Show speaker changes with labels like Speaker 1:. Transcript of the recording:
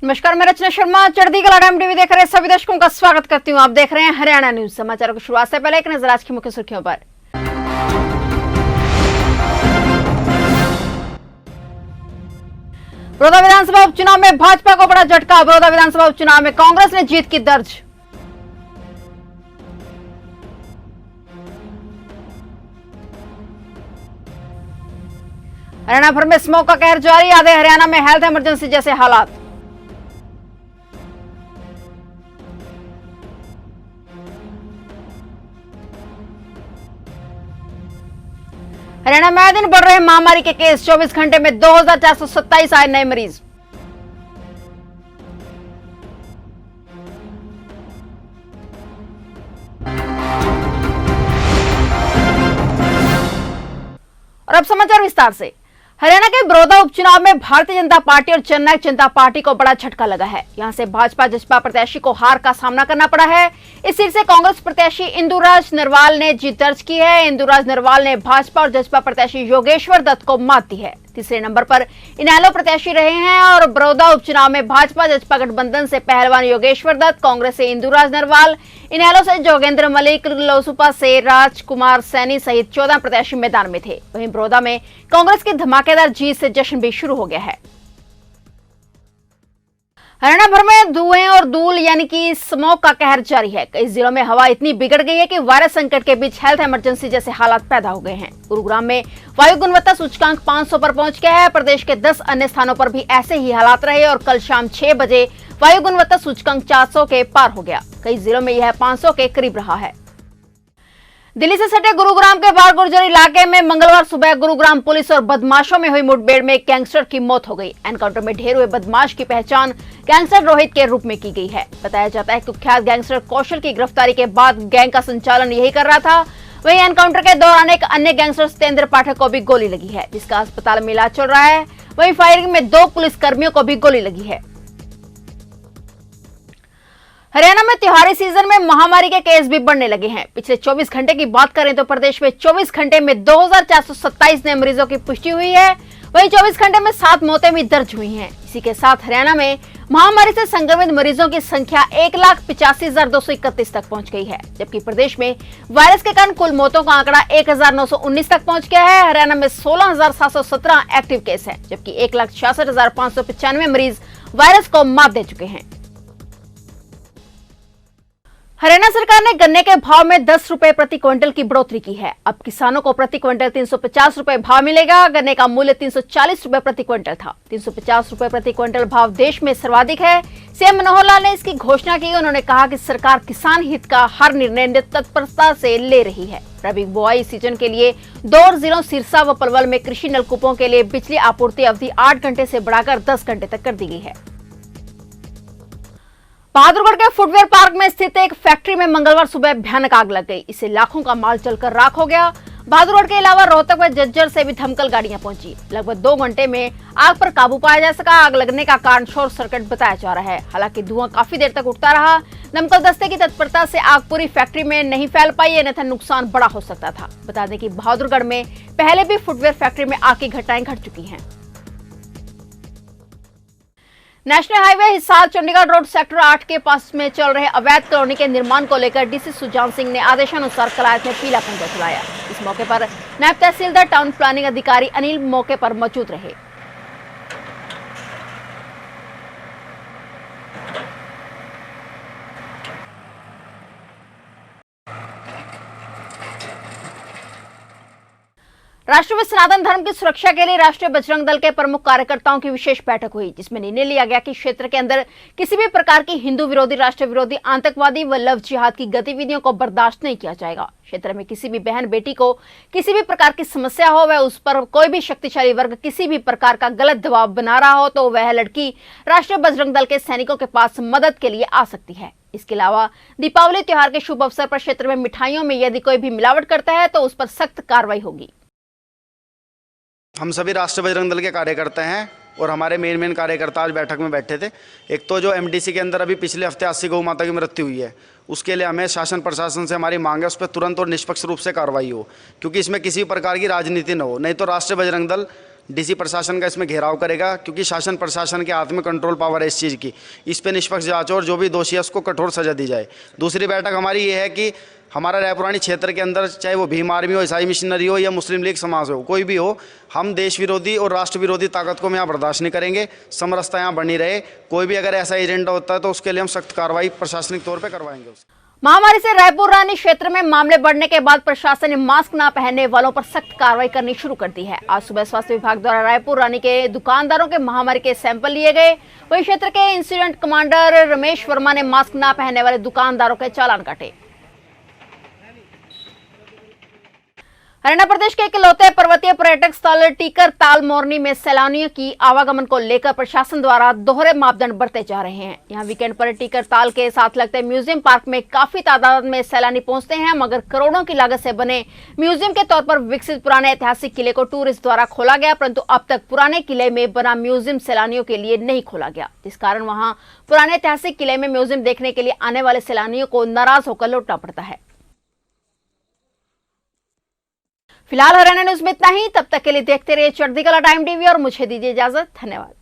Speaker 1: नमस्कार, मैं रचना शर्मा चढ़ती कला टाइम टीवी देख रहे सभी दर्शकों का स्वागत करती हूं। आप देख रहे हैं हरियाणा न्यूज। समाचारों की शुरुआत से पहले एक नजर आज की मुख्य सुर्खियों पर। बड़ौदा विधानसभा उपचुनाव में भाजपा को बड़ा झटका। बड़ौदा विधानसभा उपचुनाव में कांग्रेस ने जीत की दर्ज। हरियाणा भर में स्मोक का कहर जारी। आधे हरियाणा में हेल्थ इमरजेंसी जैसे हालात। हरियाणा में आए दिन बढ़ रहे महामारी के केस। 24 घंटे में 2427 आए नए मरीज। और अब समाचार विस्तार से। हरियाणा के बड़ौदा उपचुनाव में भारतीय जनता पार्टी और जननायक जनता पार्टी को बड़ा झटका लगा है। यहां से भाजपा जसपा प्रत्याशी को हार का सामना करना पड़ा है। इस सीट से कांग्रेस प्रत्याशी इंदुराज नरवाल ने जीत दर्ज की है। इंदुराज नरवाल ने भाजपा और जसपा प्रत्याशी योगेश्वर दत्त को मात दी है। तीसरे नंबर पर इनेलो प्रत्याशी रहे हैं और बड़ौदा उपचुनाव में भाजपा जसपा गठबंधन से पहलवान योगेश्वर दत्त, कांग्रेस से इंदुराज नरवाल, इनेलो से जोगेंद्र मलिक, लोसुपा से राजकुमार सैनी सहित 14 प्रत्याशी मैदान में थे। वहीं बड़ौदा में कांग्रेस की धमाकेदार जीत से जश्न भी शुरू हो गया है। हरियाणा भर में धुएं और धूल यानी कि स्मोक का कहर जारी है। कई जिलों में हवा इतनी बिगड़ गई है कि वायरस संकट के बीच हेल्थ इमरजेंसी जैसे हालात पैदा हो गए हैं। गुरुग्राम में वायु गुणवत्ता सूचकांक 500 पर पहुंच गया है। प्रदेश के 10 अन्य स्थानों पर भी ऐसे ही हालात रहे और कल शाम 6 बजे वायु गुणवत्ता सूचकांक 400 के पार हो गया। कई जिलों में यह 500 के करीब रहा है। दिल्ली से सटे गुरुग्राम के बार गुर्जर इलाके में मंगलवार सुबह गुरुग्राम पुलिस और बदमाशों में हुई मुठभेड़ में एक गैंगस्टर की मौत हो गई। एनकाउंटर में ढेर हुए बदमाश की पहचान गैंगस्टर रोहित के रूप में की गई है। बताया जाता है कि कुख्यात गैंगस्टर कौशल की गिरफ्तारी के बाद गैंग का संचालन यही कर रहा था। वहीं एनकाउंटर के दौरान एक अन्य गैंगस्टर सत्येंद्र पाठक को भी गोली लगी है, जिसका अस्पताल में इलाज चल रहा है। वहीं फायरिंग में 2 पुलिसकर्मियों को भी गोली लगी है। हरियाणा में त्योहारी सीजन में महामारी के केस भी बढ़ने लगे हैं। पिछले 24 घंटे की बात करें तो प्रदेश में 24 घंटे में 2427 नए मरीजों की पुष्टि हुई है। वहीं 24 घंटे में 7 मौतें भी दर्ज हुई हैं। इसी के साथ हरियाणा में महामारी से संक्रमित मरीजों की संख्या 1,85,231 तक पहुंच गई है, जबकि प्रदेश में वायरस के कारण कुल मौतों का आंकड़ा 1,919 तक पहुंच गया है। हरियाणा में 16,717 एक्टिव केस है, जबकि 1,66,595 मरीज वायरस को मात दे चुके हैं। हरियाणा सरकार ने गन्ने के भाव में 10 रुपए प्रति क्विंटल की बढ़ोतरी की है। अब किसानों को प्रति क्विंटल 350 रुपए भाव मिलेगा। गन्ने का मूल्य 340 रुपए प्रति क्विंटल था। 350 रुपए प्रति क्विंटल भाव देश में सर्वाधिक है। सीएम मनोहर लाल ने इसकी घोषणा की। उन्होंने कहा कि सरकार किसान हित का हर निर्णय तत्परता से ले रही है। रबी बुआई सीजन के लिए 2 जिलों सिरसा व पलवल में कृषि नलकूपों के लिए बिजली आपूर्ति अवधि 8 घंटे से बढ़ाकर 10 घंटे तक कर दी गई है। बहादुरगढ़ के फुटवेयर पार्क में स्थित एक फैक्ट्री में मंगलवार सुबह भयानक आग लग गई। इससे लाखों का माल जलकर राख हो गया। बहादुरगढ़ के अलावा रोहतक व झज्जर से भी दमकल गाड़ियां पहुंची। लगभग 2 घंटे में आग पर काबू पाया जा सका। आग लगने का कारण शॉर्ट सर्किट बताया जा रहा है। हालांकि धुआं काफी देर तक उठता रहा। दमकल दस्ते की तत्परता से आग पूरी फैक्ट्री में नहीं फैल पाई, अन्यथा नुकसान बड़ा हो सकता था। बता दें कि बहादुरगढ़ में पहले भी फुटवेयर फैक्ट्री में आग की घटनाएं घट चुकी हैं। National highway Hisar Chandigarh road sector 8 के पास में चल रहे अवैध कॉलोनी के निर्माण को लेकर डीसी सुजान सिंह ने आदेशानुसार कलायत में पीला पंजा चलाया। इस मौके पर नायब तहसीलदार टाउन प्लानिंग अधिकारी अनिल मौके पर मौजूद रहे। राष्ट्र में सनातन धर्म की सुरक्षा के लिए राष्ट्रीय बजरंग दल के प्रमुख कार्यकर्ताओं की विशेष बैठक हुई, जिसमें निर्णय लिया गया कि क्षेत्र के अंदर किसी भी प्रकार की हिंदू विरोधी, राष्ट्र विरोधी, आतंकवादी व लव जिहाद की गतिविधियों को बर्दाश्त नहीं किया जाएगा। क्षेत्र में किसी भी बहन बेटी को किसी भी प्रकार की समस्या हो, वह उस पर कोई भी शक्तिशाली वर्ग किसी भी प्रकार का गलत दबाव बना रहा हो, तो वह लड़की राष्ट्रीय बजरंग दल के सैनिकों के पास मदद के लिए आ सकती है। इसके अलावा दीपावली त्योहार के शुभ अवसर पर क्षेत्र में मिठाइयों में यदि कोई भी मिलावट करता है तो उस पर सख्त कार्रवाई होगी।
Speaker 2: हम सभी राष्ट्रीय बजरंग दल के कार्यकर्ता हैं और हमारे मेन कार्यकर्ता आज बैठक में बैठे थे। एक तो जो एमडीसी के अंदर अभी पिछले हफ्ते 80 गौ माता की मृत्यु हुई है, उसके लिए हमें शासन प्रशासन से हमारी मांग है उस पर तुरंत और निष्पक्ष रूप से कार्रवाई हो, क्योंकि इसमें किसी प्रकार की राजनीति न हो। नहीं तो राष्ट्रीय बजरंग दल डीसी प्रशासन का इसमें घेराव करेगा, क्योंकि शासन प्रशासन के हाथ में कंट्रोल पावर है इस चीज़ की। इस पे निष्पक्ष जांच और जो भी दोषी है उसको कठोर सजा दी जाए। दूसरी बैठक हमारी ये है कि हमारा रायपुरानी क्षेत्र के अंदर चाहे वो भीम आर्मी हो, ईसाई मिशनरी हो या मुस्लिम लीग समाज हो, कोई भी हो, हम देश विरोधी और राष्ट्र विरोधी ताकत को हम यहाँ बर्दाश्त नहीं करेंगे। समरसता यहाँ बनी रहे। कोई भी अगर ऐसा एजेंडा होता है तो उसके लिए हम सख्त कार्रवाई प्रशासनिक तौर पर करवाएंगे।
Speaker 1: महामारी से रायपुर रानी क्षेत्र में मामले बढ़ने के बाद प्रशासन ने मास्क न पहनने वालों पर सख्त कार्रवाई करनी शुरू कर दी है। आज सुबह स्वास्थ्य विभाग द्वारा रायपुर रानी के दुकानदारों के महामारी के सैंपल लिए गए। वहीं क्षेत्र के इंसिडेंट कमांडर रमेश वर्मा ने मास्क न पहनने वाले दुकानदारों के चालान काटे। हरियाणा प्रदेश के इकलौते पर्वतीय पर्यटक स्थल टीकर ताल मोरनी में सैलानियों की आवागमन को लेकर प्रशासन द्वारा दोहरे मापदंड बरते जा रहे हैं। यहां वीकेंड पर टीकर ताल के साथ लगते म्यूजियम पार्क में काफी तादाद में सैलानी पहुंचते हैं, मगर करोड़ों की लागत से बने म्यूजियम के तौर पर विकसित पुराने ऐतिहासिक किले को टूरिस्ट द्वारा खोला गया, परंतु अब तक पुराने किले में बना म्यूजियम सैलानियों के लिए नहीं खोला गया, जिस कारण वहां पुराने ऐतिहासिक किले में म्यूजियम देखने के लिए आने वाले सैलानियों को नाराज होकर लौटना पड़ता है। फिलहाल हरियाणा न्यूज में इतना ही। तब तक के लिए देखते रहिए चढ़ती कला टाइम टीवी और मुझे दीजिए इजाजत। धन्यवाद।